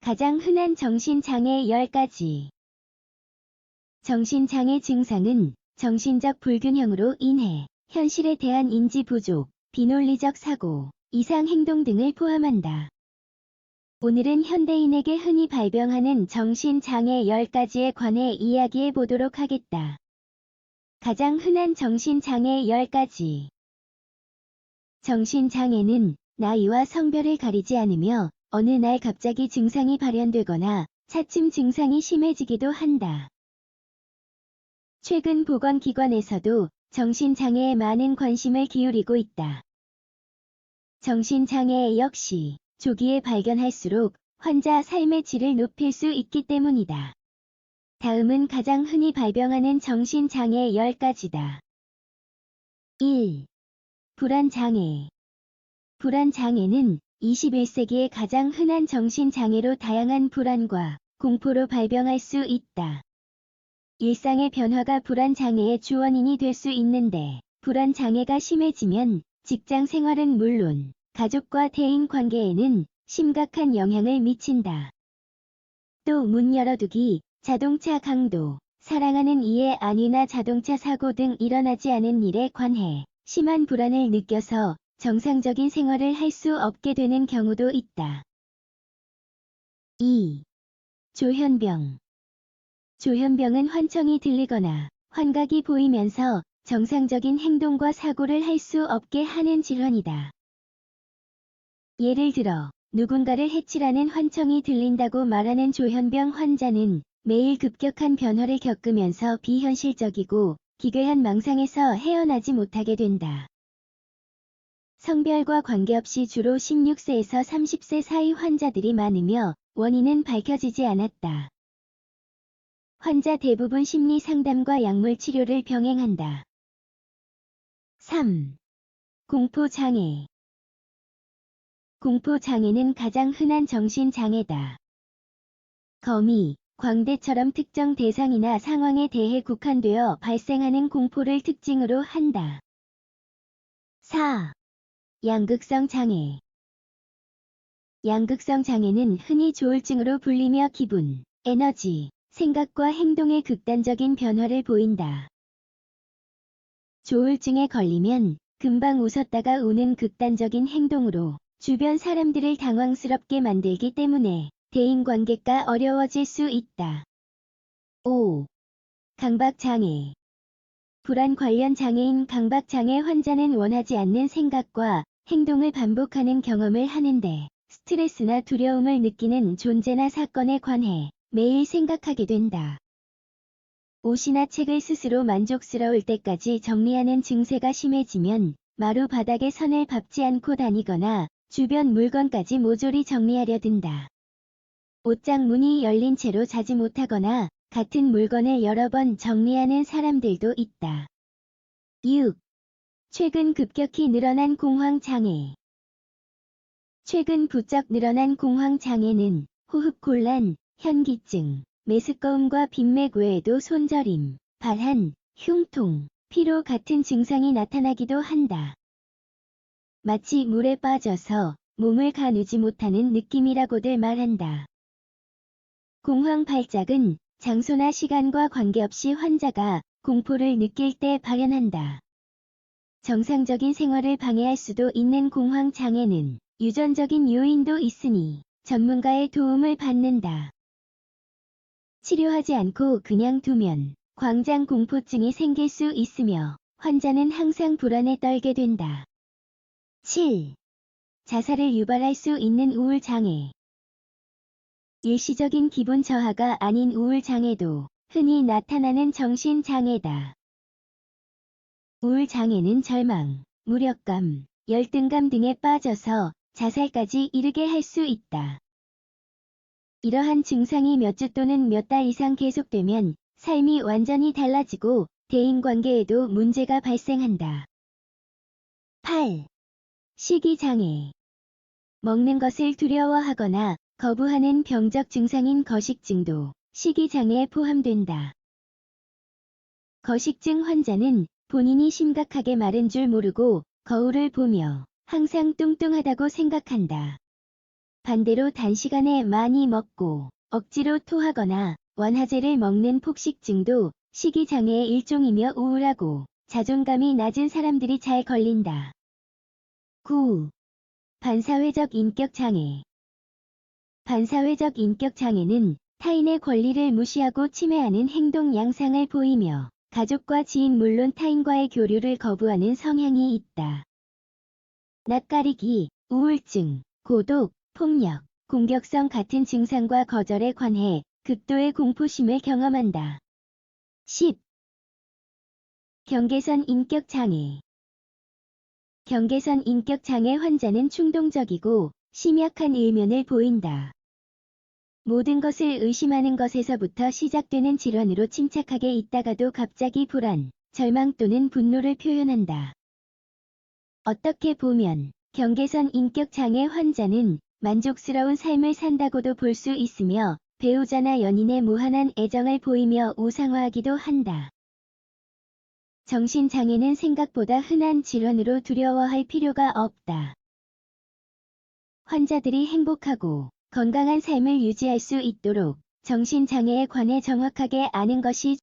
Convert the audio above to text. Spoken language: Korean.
가장 흔한 정신장애 10가지. 정신장애 증상은 정신적 불균형으로 인해 현실에 대한 인지 부족, 비논리적 사고, 이상 행동 등을 포함한다. 오늘은 현대인에게 흔히 발병하는 정신장애 10가지에 관해 이야기해 보도록 하겠다. 가장 흔한 정신장애 10가지. 정신장애는 나이와 성별을 가리지 않으며 어느 날 갑자기 증상이 발현되거나 차츰 증상이 심해지기도 한다. 최근 보건기관에서도 정신장애에 많은 관심을 기울이고 있다. 정신장애 역시 조기에 발견할수록 환자 삶의 질을 높일 수 있기 때문이다. 다음은 가장 흔히 발병하는 정신장애 10가지다. 1. 불안장애. 불안장애는 21세기의 가장 흔한 정신장애로 다양한 불안과 공포로 발병할 수 있다. 일상의 변화가 불안장애의 주원인이 될 수 있는데, 불안장애가 심해지면 직장 생활은 물론 가족과 대인 관계에는 심각한 영향을 미친다. 또 문 열어두기, 자동차 강도, 사랑하는 이의 안위나 자동차 사고 등 일어나지 않은 일에 관해 심한 불안을 느껴서 정상적인 생활을 할 수 없게 되는 경우도 있다. 2. 조현병. 조현병은 환청이 들리거나 환각이 보이면서 정상적인 행동과 사고를 할 수 없게 하는 질환이다. 예를 들어 누군가를 해치라는 환청이 들린다고 말하는 조현병 환자는 매일 급격한 변화를 겪으면서 비현실적이고 기괴한 망상에서 헤어나지 못하게 된다. 성별과 관계없이 주로 16세에서 30세 사이 환자들이 많으며 원인은 밝혀지지 않았다. 환자 대부분 심리 상담과 약물 치료를 병행한다. 3. 공포장애. 공포장애는 가장 흔한 정신장애다. 거미, 광대처럼 특정 대상이나 상황에 대해 국한되어 발생하는 공포를 특징으로 한다. 4. 양극성 장애. 양극성 장애는 흔히 조울증으로 불리며 기분, 에너지, 생각과 행동의 극단적인 변화를 보인다. 조울증에 걸리면 금방 웃었다가 우는 극단적인 행동으로 주변 사람들을 당황스럽게 만들기 때문에 대인관계가 어려워질 수 있다. 5. 강박장애. 불안 관련 장애인 강박장애 환자는 원하지 않는 생각과 행동을 반복하는 경험을 하는데 스트레스나 두려움을 느끼는 존재나 사건에 관해 매일 생각하게 된다. 옷이나 책을 스스로 만족스러울 때까지 정리하는 증세가 심해지면 마루 바닥에 선을 밟지 않고 다니거나 주변 물건까지 모조리 정리하려 든다. 옷장 문이 열린 채로 자지 못하거나 같은 물건을 여러 번 정리하는 사람들도 있다. 6. 최근 급격히 늘어난 공황장애. 최근 부쩍 늘어난 공황장애는 호흡곤란, 현기증, 메스꺼움과 빈맥 외에도 손저림, 발한, 흉통, 피로 같은 증상이 나타나기도 한다. 마치 물에 빠져서 몸을 가누지 못하는 느낌이라고들 말한다. 공황 발작은 장소나 시간과 관계없이 환자가 공포를 느낄 때 발현한다. 정상적인 생활을 방해할 수도 있는 공황 장애는 유전적인 요인도 있으니 전문가의 도움을 받는다. 치료하지 않고 그냥 두면 광장 공포증이 생길 수 있으며 환자는 항상 불안에 떨게 된다. 7. 자살을 유발할 수 있는 우울장애. 일시적인 기분 저하가 아닌 우울장애도 흔히 나타나는 정신장애다. 우울장애는 절망, 무력감, 열등감 등에 빠져서 자살까지 이르게 할 수 있다. 이러한 증상이 몇 주 또는 몇 달 이상 계속되면 삶이 완전히 달라지고 대인관계에도 문제가 발생한다. 8. 식이장애. 먹는 것을 두려워하거나 거부하는 병적 증상인 거식증도 식이장애에 포함된다. 거식증 환자는 본인이 심각하게 마른 줄 모르고 거울을 보며 항상 뚱뚱하다고 생각한다. 반대로 단시간에 많이 먹고 억지로 토하거나 원하제를 먹는 폭식증도 식이장애의 일종이며 우울하고 자존감이 낮은 사람들이 잘 걸린다. 9. 반사회적 인격장애. 반사회적 인격장애는 타인의 권리를 무시하고 침해하는 행동 양상을 보이며 가족과 지인 물론 타인과의 교류를 거부하는 성향이 있다. 낯가리기, 우울증, 고독, 폭력, 공격성 같은 증상과 거절에 관해 극도의 공포심을 경험한다. 10. 경계선 인격장애. 경계선 인격장애 환자는 충동적이고 심약한 일면을 보인다. 모든 것을 의심하는 것에서부터 시작되는 질환으로 침착하게 있다가도 갑자기 불안, 절망 또는 분노를 표현한다. 어떻게 보면 경계선 인격장애 환자는 만족스러운 삶을 산다고도 볼 수 있으며 배우자나 연인의 무한한 애정을 보이며 우상화하기도 한다. 정신장애는 생각보다 흔한 질환으로 두려워할 필요가 없다. 환자들이 행복하고 건강한 삶을 유지할 수 있도록 정신장애에 관해 정확하게 아는 것이